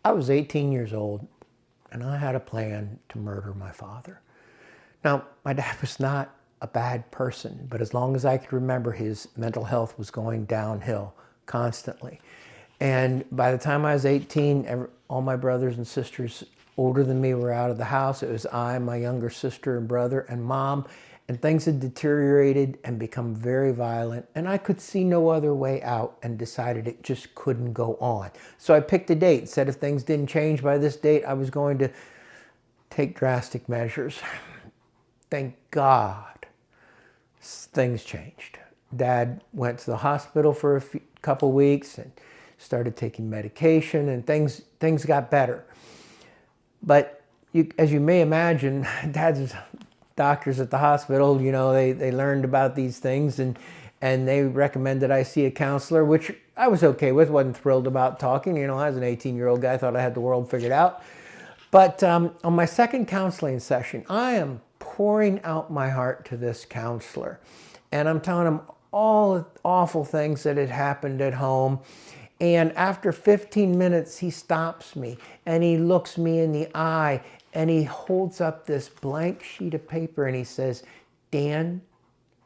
I was 18 years old and I had a plan to murder my father. Now, my dad was not a bad person, but as long as I could remember, his mental health was going downhill constantly. And by the time I was 18, all my brothers and sisters older than me were out of the house. It was I, my younger sister and brother, and mom. And things had deteriorated and become very violent. And I could see no other way out and decided it just couldn't go on. So I picked a date, said if things didn't change by this date, I was going to take drastic measures. Thank God things changed. Dad went to the hospital for a couple weeks and started taking medication, and things got better. But as you may imagine, Dad's doctors at the hospital, they learned about these things and they recommended I see a counselor, which I was okay with, wasn't thrilled about talking. As an 18-year-old guy, I thought I had the world figured out. But on my second counseling session, I am pouring out my heart to this counselor. And I'm telling him all the awful things that had happened at home. And after 15 minutes, he stops me and he looks me in the eye and he holds up this blank sheet of paper and he says, Dan,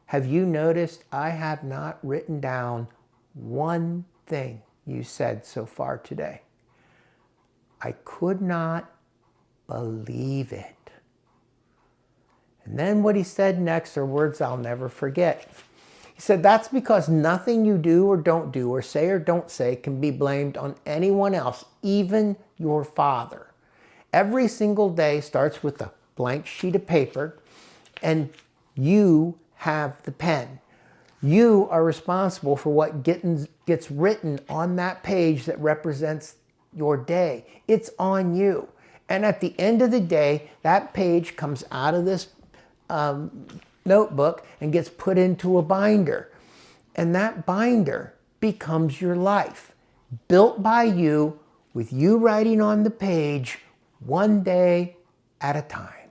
have you noticed I have not written down one thing you said so far today? I could not believe it. And then what he said next are words I'll never forget. He said, that's because nothing you do or say or don't say can be blamed on anyone else, even your father. Every single day starts with a blank sheet of paper, and you have the pen. You are responsible for what gets written on that page that represents your day. It's on you. And at the end of the day, that page comes out of this notebook and gets put into a binder. And that binder becomes your life, built by you, with you writing on the page one day at a time.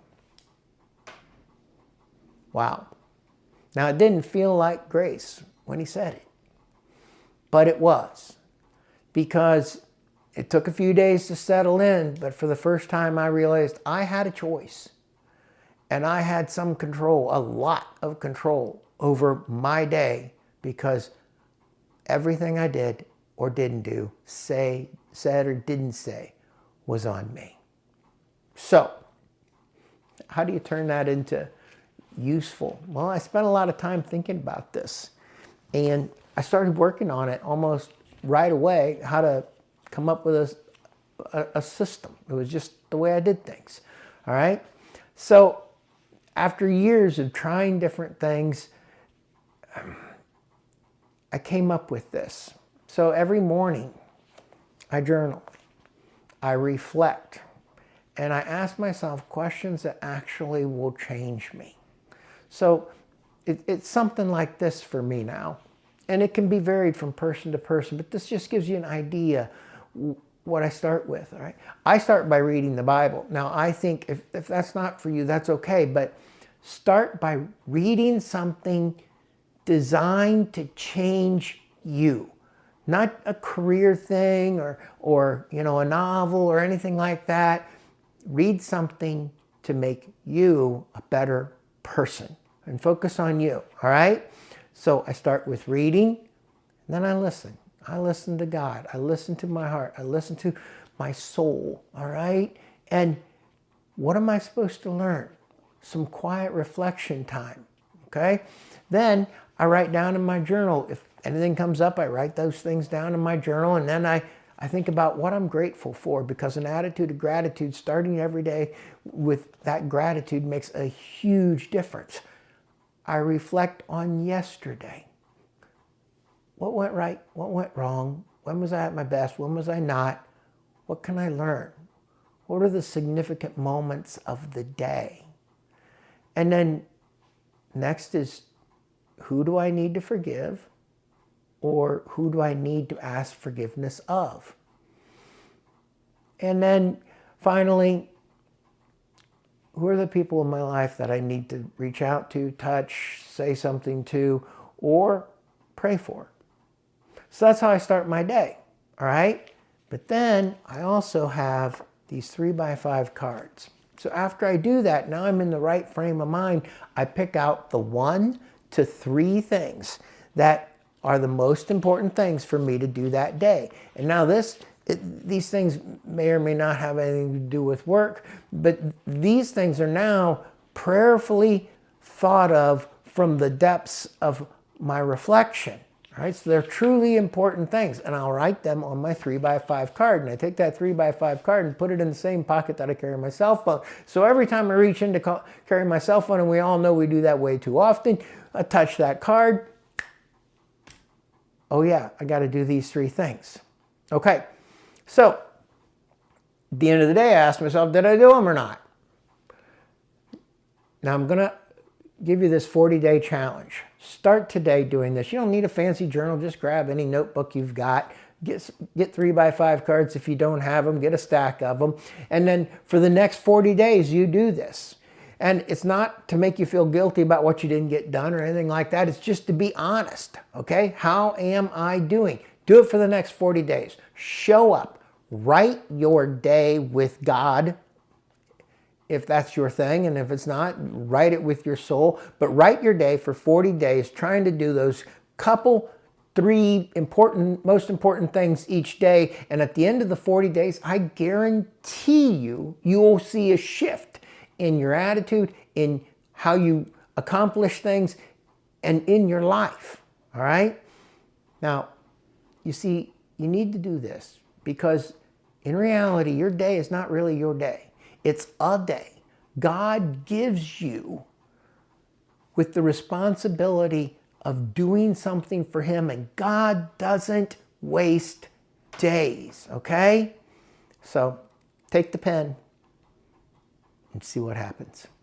Wow. Now, it didn't feel like grace when he said it, but it was, because it took a few days to settle in, but for the first time I realized I had a choice. And I had some control, a lot of control over my day, because everything I did or didn't do, said or didn't say, was on me. So, how do you turn that into useful? Well, I spent a lot of time thinking about this. And I started working on it almost right away, how to come up with a system. It was just the way I did things. All right? So, after years of trying different things, I came up with this. So every morning, I journal, I reflect, and I ask myself questions that actually will change me. So it's something like this for me now. And it can be varied from person to person, but this just gives you an idea what I start with, all right? I start by reading the Bible. Now, I think if that's not for you, that's okay, but start by reading something designed to change you. Not a career thing or a novel or anything like that. Read something to make you a better person and focus on you, all right? So I start with reading, and then I listen. I listen to God. I listen to my heart. I listen to my soul, all right? And what am I supposed to learn? Some quiet reflection time, okay? Then I write down in my journal. If anything comes up, I write those things down in my journal, and then I think about what I'm grateful for, because an attitude of gratitude, starting every day with that gratitude, makes a huge difference. I reflect on yesterday. What went right? What went wrong? When was I at my best? When was I not? What can I learn? What are the significant moments of the day? And then next is, who do I need to forgive? Or who do I need to ask forgiveness of? And then finally, who are the people in my life that I need to reach out to, touch, say something to, or pray for? So that's how I start my day, all right? But then I also have these 3x5 cards. So after I do that, now I'm in the right frame of mind. I pick out the 1 to 3 things that are the most important things for me to do that day. And now these things may or may not have anything to do with work, but these things are now prayerfully thought of from the depths of my reflection. All right, so they're truly important things, and I'll write them on my 3x5 card. And I take that 3x5 card and put it in the same pocket that I carry my cell phone. So every time I reach in to carry my cell phone, and we all know we do that way too often, I touch that card. Oh yeah, I got to do these 3 things. Okay, so at the end of the day, I asked myself, did I do them or not? Now I'm going to give you this 40-day challenge. Start today doing this. You don't need a fancy journal. Just grab any notebook you've got. Get 3x5 cards if you don't have them. Get a stack of them. And then for the next 40 days, you do this. And it's not to make you feel guilty about what you didn't get done or anything like that. It's just to be honest, okay? How am I doing? Do it for the next 40 days. Show up. Write your day with God, if that's your thing, and if it's not, write it with your soul. But write your day for 40 days, trying to do those couple, 3 most important things each day. And at the end of the 40 days, I guarantee you will see a shift in your attitude, in how you accomplish things, and in your life. All right? Now, you see, you need to do this because in reality, your day is not really your day. It's a day. God gives you with the responsibility of doing something for Him, and God doesn't waste days, okay? So take the pen and see what happens.